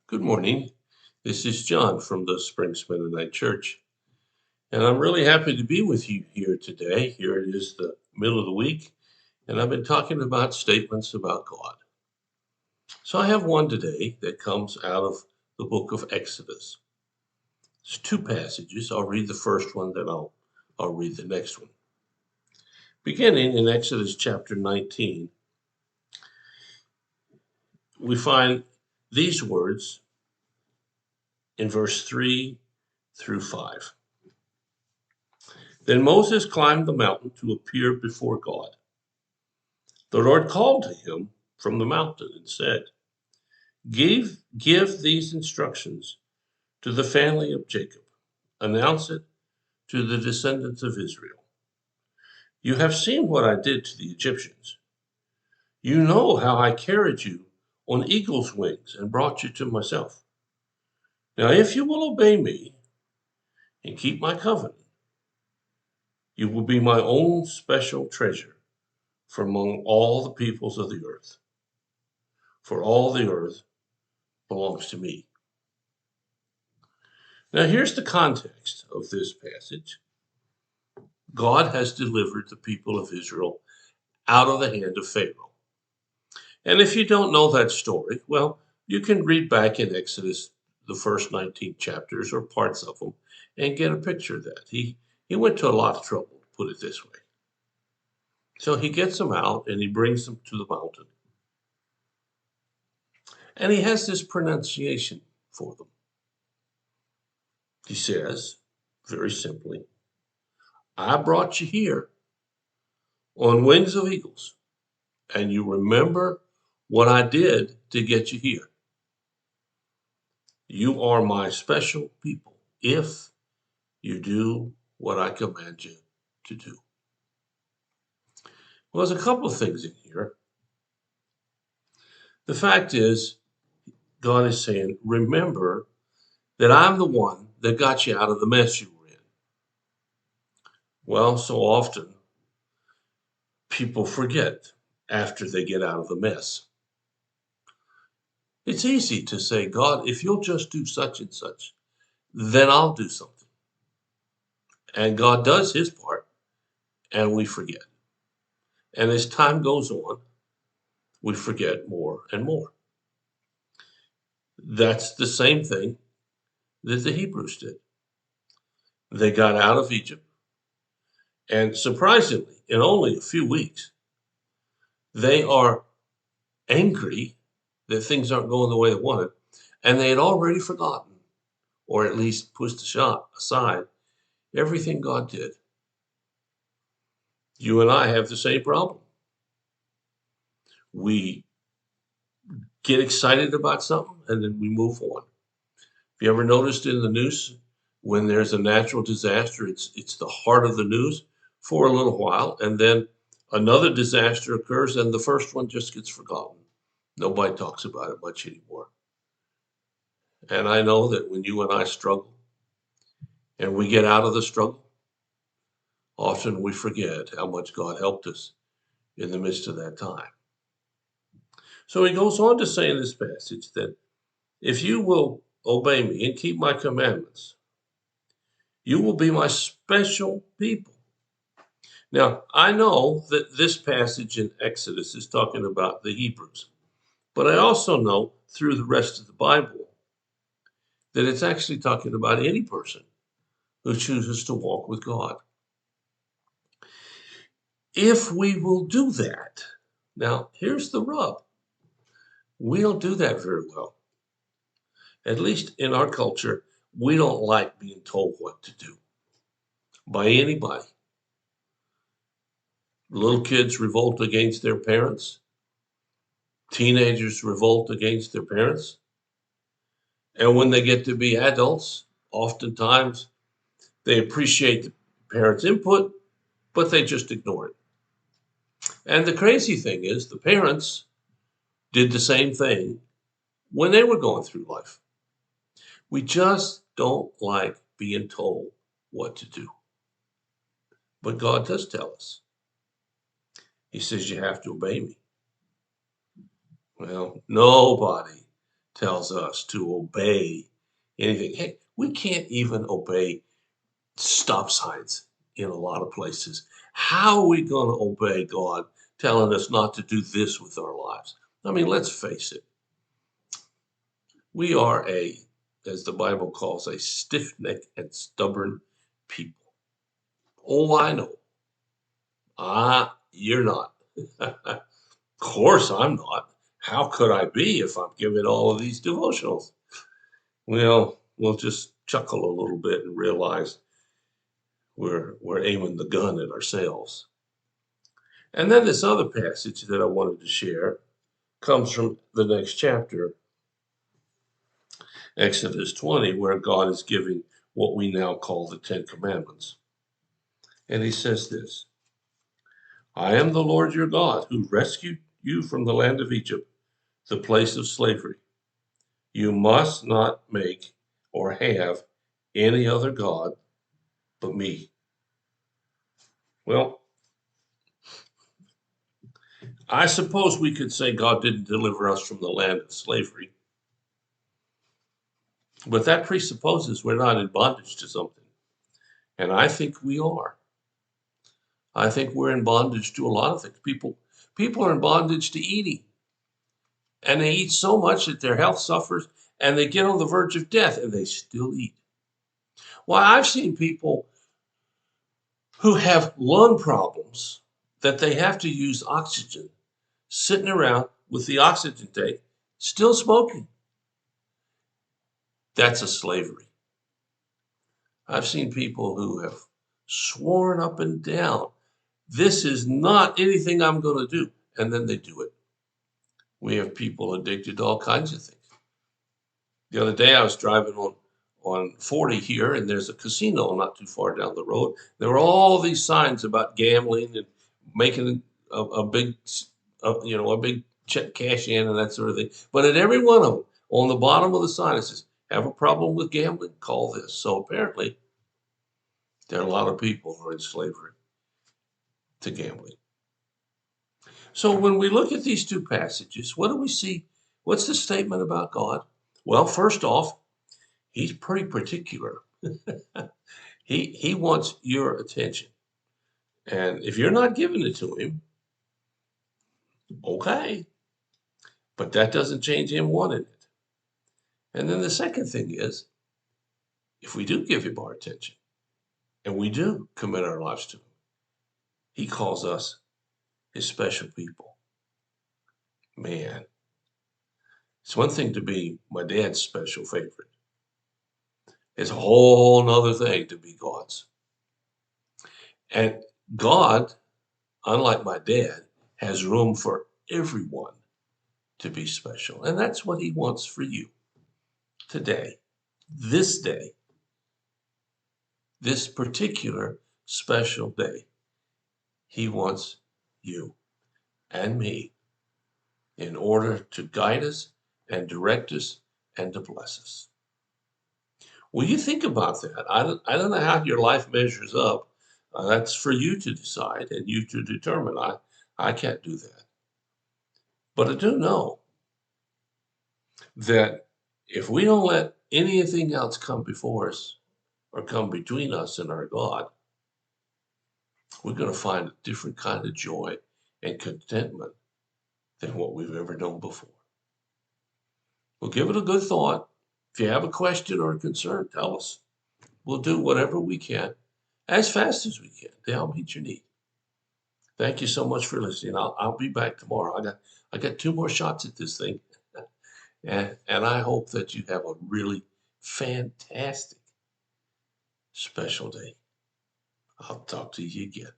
Good morning. This is John from the Springs Mennonite Church, and I'm really happy to be with you here today. Here it is, the middle of the week, and I've been talking about statements about God. So I have one today that comes out of the book of Exodus. It's two passages. I'll read the first one, then I'll read the next one. Beginning in Exodus chapter 19, we find these words in verse 3 through 5. Then Moses climbed the mountain to appear before God. The Lord called to him from the mountain and said, Give these instructions to the family of Jacob. Announce it to the descendants of Israel. You have seen what I did to the Egyptians. You know how I carried you on eagle's wings and brought you to myself. Now, if you will obey me and keep my covenant, you will be my own special treasure from among all the peoples of the earth. For all the earth belongs to me. Now, here's the context of this passage. God has delivered the people of Israel out of the hand of Pharaoh. And if you don't know that story, well, you can read back in Exodus, the first 19 chapters or parts of them, and get a picture of that. He went to a lot of trouble, to put it this way. So he gets them out and he brings them to the mountain. And he has this pronunciation for them. He says, very simply, I brought you here on wings of eagles, and you remember what I did to get you here. You are my special people if you do what I command you to do. Well, there's a couple of things in here. The fact is, God is saying, remember that I'm the one that got you out of the mess you were in. Well, so often people forget after they get out of the mess. It's easy to say, God, if you'll just do such and such, then I'll do something. And God does his part, and we forget. And as time goes on, we forget more and more. That's the same thing that the Hebrews did. They got out of Egypt, and surprisingly, in only a few weeks, they are angry that things aren't going the way they wanted, and they had already forgotten, or at least pushed aside, everything God did. You and I have the same problem. We get excited about something and then we move on. Have you ever noticed in the news when there's a natural disaster, it's the heart of the news for a little while, and then another disaster occurs and the first one just gets forgotten. Nobody talks about it much anymore. And I know that when you and I struggle and we get out of the struggle, often we forget how much God helped us in the midst of that time. So he goes on to say in this passage that if you will obey me and keep my commandments, you will be my special people. Now, I know that this passage in Exodus is talking about the Hebrews, but I also know through the rest of the Bible that it's actually talking about any person who chooses to walk with God. If we will do that, now here's the rub. We don't do that very well. At least in our culture, we don't like being told what to do by anybody. Little kids revolt against their parents. Teenagers revolt against their parents. And when they get to be adults, oftentimes they appreciate the parents' input, but they just ignore it. And the crazy thing is, the parents did the same thing when they were going through life. We just don't like being told what to do. But God does tell us. He says, you have to obey me. Well, nobody tells us to obey anything. Hey, we can't even obey stop signs in a lot of places. How are we going to obey God telling us not to do this with our lives? I mean, let's face it. We are as the Bible calls, a stiff-necked and stubborn people. Oh, I know. You're not. Of course I'm not. How could I be if I'm giving all of these devotionals? Well, we'll just chuckle a little bit and realize we're aiming the gun at ourselves. And then this other passage that I wanted to share comes from the next chapter, Exodus 20, where God is giving what we now call the Ten Commandments. And he says this: I am the Lord your God who rescued you from the land of Egypt, the place of slavery. You must not make or have any other God but me. Well, I suppose we could say God didn't deliver us from the land of slavery, but that presupposes we're not in bondage to something. And I think we are. I think we're in bondage to a lot of things. People are in bondage to eating, and they eat so much that their health suffers, and they get on the verge of death, and they still eat. Why, I've seen people who have lung problems that they have to use oxygen, sitting around with the oxygen tank, still smoking. That's a slavery. I've seen people who have sworn up and down, this is not anything I'm going to do, and then they do it. We have people addicted to all kinds of things. The other day I was driving on 40 here, and there's a casino not too far down the road. There were all these signs about gambling and making a big, a big check cash in and that sort of thing. But at every one of them, on the bottom of the sign, it says, have a problem with gambling? Call this. So apparently, there are a lot of people who are in slavery to gambling. So when we look at these two passages, what do we see? What's the statement about God? Well, first off, he's pretty particular. He wants your attention. And if you're not giving it to him, okay. But that doesn't change him wanting it. And then the second thing is, if we do give him our attention and we do commit our lives to him, he calls us his special people. Man, it's one thing to be my dad's special favorite. It's a whole nother thing to be God's. And God, unlike my dad, has room for everyone to be special. And that's what he wants for you today, this particular special day. He wants you and me in order to guide us and direct us and to bless us. Will you think about that? I don't know how your life measures up. That's for you to decide and you to determine. I can't do that. But I do know that if we don't let anything else come before us or come between us and our God, we're going to find a different kind of joy and contentment than what we've ever known before. Well, give it a good thought. If you have a question or a concern, tell us. We'll do whatever we can as fast as we can to help meet your need. Thank you so much for listening. I'll be back tomorrow. I got two more shots at this thing. And I hope that you have a really fantastic special day. I'll talk to you again.